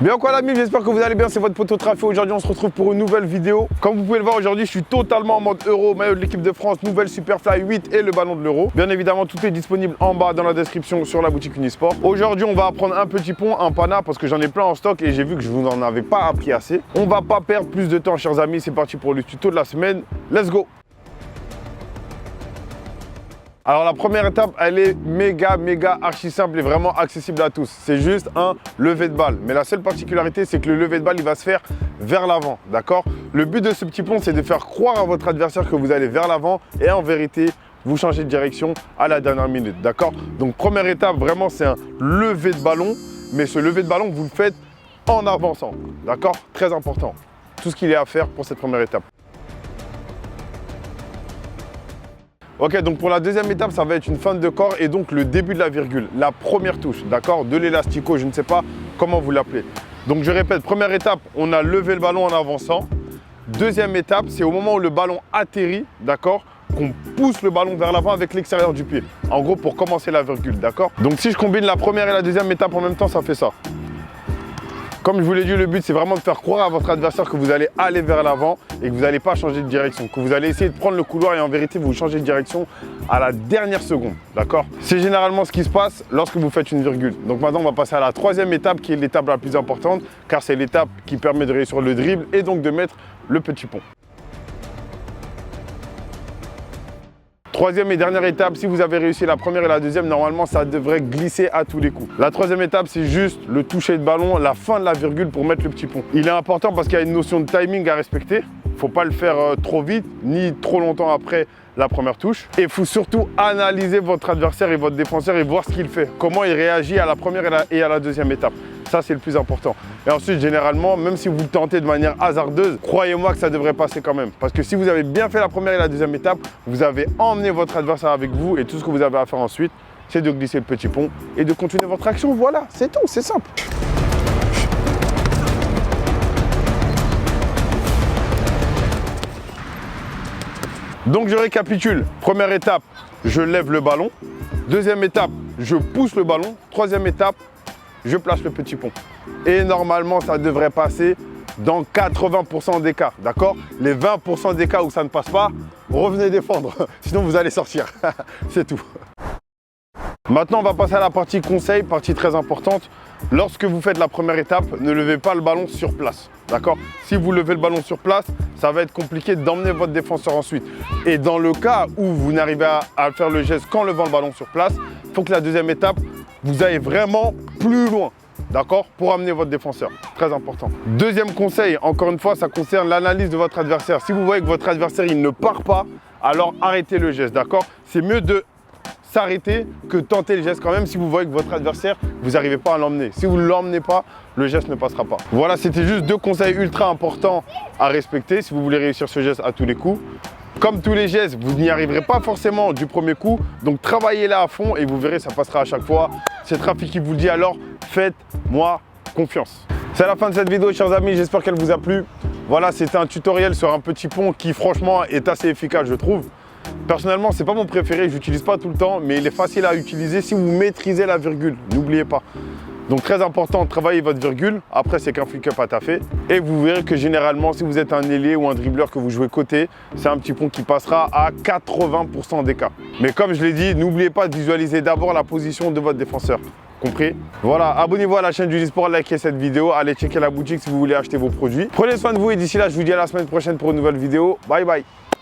Bien quoi l'ami, j'espère que vous allez bien, c'est votre poteau Trafé. Aujourd'hui on se retrouve pour une nouvelle vidéo. Comme vous pouvez le voir aujourd'hui, je suis totalement en mode euro, maillot de l'équipe de France, nouvelle Superfly 8 et le ballon de l'euro. Bien évidemment, tout est disponible en bas dans la description sur la boutique Unisport. Aujourd'hui on va apprendre un petit pont, un pana, parce que j'en ai plein en stock et j'ai vu que je vous en avais pas appris assez. On va pas perdre plus de temps chers amis, c'est parti pour le tuto de la semaine. Let's go! Alors la première étape, elle est méga archi simple et vraiment accessible à tous. C'est juste un lever de balle. Mais la seule particularité, c'est que le lever de balle, il va se faire vers l'avant, d'accord? Le but de ce petit pont, c'est de faire croire à votre adversaire que vous allez vers l'avant et en vérité, vous changez de direction à la dernière minute, d'accord? Donc première étape, vraiment, c'est un lever de ballon. Mais ce lever de ballon, vous le faites en avançant, d'accord? Très important. Tout ce qu'il y a à faire pour cette première étape. Ok, donc pour la deuxième étape, ça va être une feinte de corps et donc le début de la virgule, la première touche, d'accord, de l'élastico, je ne sais pas comment vous l'appelez. Donc je répète, première étape, on a levé le ballon en avançant. Deuxième étape, c'est au moment où le ballon atterrit, d'accord, qu'on pousse le ballon vers l'avant avec l'extérieur du pied. En gros, pour commencer la virgule, d'accord. Donc si je combine la première et la deuxième étape en même temps, ça fait ça. Comme je vous l'ai dit, le but, c'est vraiment de faire croire à votre adversaire que vous allez aller vers l'avant et que vous n'allez pas changer de direction, que vous allez essayer de prendre le couloir et en vérité, vous changez de direction à la dernière seconde, d'accord? C'est généralement ce qui se passe lorsque vous faites une virgule. Donc maintenant, on va passer à la troisième étape qui est l'étape la plus importante car c'est l'étape qui permet de réussir le dribble et donc de mettre le petit pont. Troisième et dernière étape, si vous avez réussi la première et la deuxième, normalement, ça devrait glisser à tous les coups. La troisième étape, c'est juste le toucher de ballon, la fin de la virgule pour mettre le petit pont. Il est important parce qu'il y a une notion de timing à respecter. Il ne faut pas le faire trop vite, ni trop longtemps après la première touche. Et il faut surtout analyser votre adversaire et votre défenseur et voir ce qu'il fait. Comment il réagit à la première et à la deuxième étape. Ça, c'est le plus important. Et ensuite, généralement, même si vous le tentez de manière hasardeuse, croyez-moi que ça devrait passer quand même. Parce que si vous avez bien fait la première et la deuxième étape, vous avez emmené votre adversaire avec vous et tout ce que vous avez à faire ensuite, c'est de glisser le petit pont et de continuer votre action. Voilà, c'est tout, c'est simple. Donc, je récapitule. Première étape, je lève le ballon. Deuxième étape, je pousse le ballon. Troisième étape, je place le petit pont. Et normalement, ça devrait passer dans 80% des cas, d'accord? Les 20% des cas où ça ne passe pas, revenez défendre, sinon vous allez sortir. C'est tout. Maintenant, on va passer à la partie conseil, partie très importante. Lorsque vous faites la première étape, ne levez pas le ballon sur place, d'accord? Si vous levez le ballon sur place, ça va être compliqué d'emmener votre défenseur ensuite. Et dans le cas où vous n'arrivez à faire le geste qu'en levant le ballon sur place, il faut que la deuxième étape, vous allez vraiment plus loin, d'accord, pour amener votre défenseur. Très important. Deuxième conseil, encore une fois, ça concerne l'analyse de votre adversaire. Si vous voyez que votre adversaire, il ne part pas, alors arrêtez le geste, d'accord? C'est mieux de s'arrêter que tenter le geste quand même si vous voyez que votre adversaire, vous n'arrivez pas à l'emmener. Si vous ne l'emmenez pas, le geste ne passera pas. Voilà, c'était juste deux conseils ultra importants à respecter si vous voulez réussir ce geste à tous les coups. Comme tous les gestes, vous n'y arriverez pas forcément du premier coup, donc travaillez-la à fond et vous verrez, ça passera à chaque fois. C'est Trafi qui vous le dit, alors faites-moi confiance. C'est la fin de cette vidéo, chers amis, j'espère qu'elle vous a plu. Voilà, c'était un tutoriel sur un petit pont qui, franchement, est assez efficace, je trouve. Personnellement, c'est pas mon préféré, je l'utilise pas tout le temps, mais il est facile à utiliser si vous maîtrisez la virgule, n'oubliez pas. Donc très important, travaillez votre virgule, après c'est qu'un flick up à taffer. Et vous verrez que généralement, si vous êtes un ailier ou un dribbleur que vous jouez côté, c'est un petit pont qui passera à 80% des cas. Mais comme je l'ai dit, n'oubliez pas de visualiser d'abord la position de votre défenseur. Compris? Voilà, abonnez-vous à la chaîne du Unisport, likez cette vidéo, allez checker la boutique si vous voulez acheter vos produits. Prenez soin de vous et d'ici là, je vous dis à la semaine prochaine pour une nouvelle vidéo. Bye bye!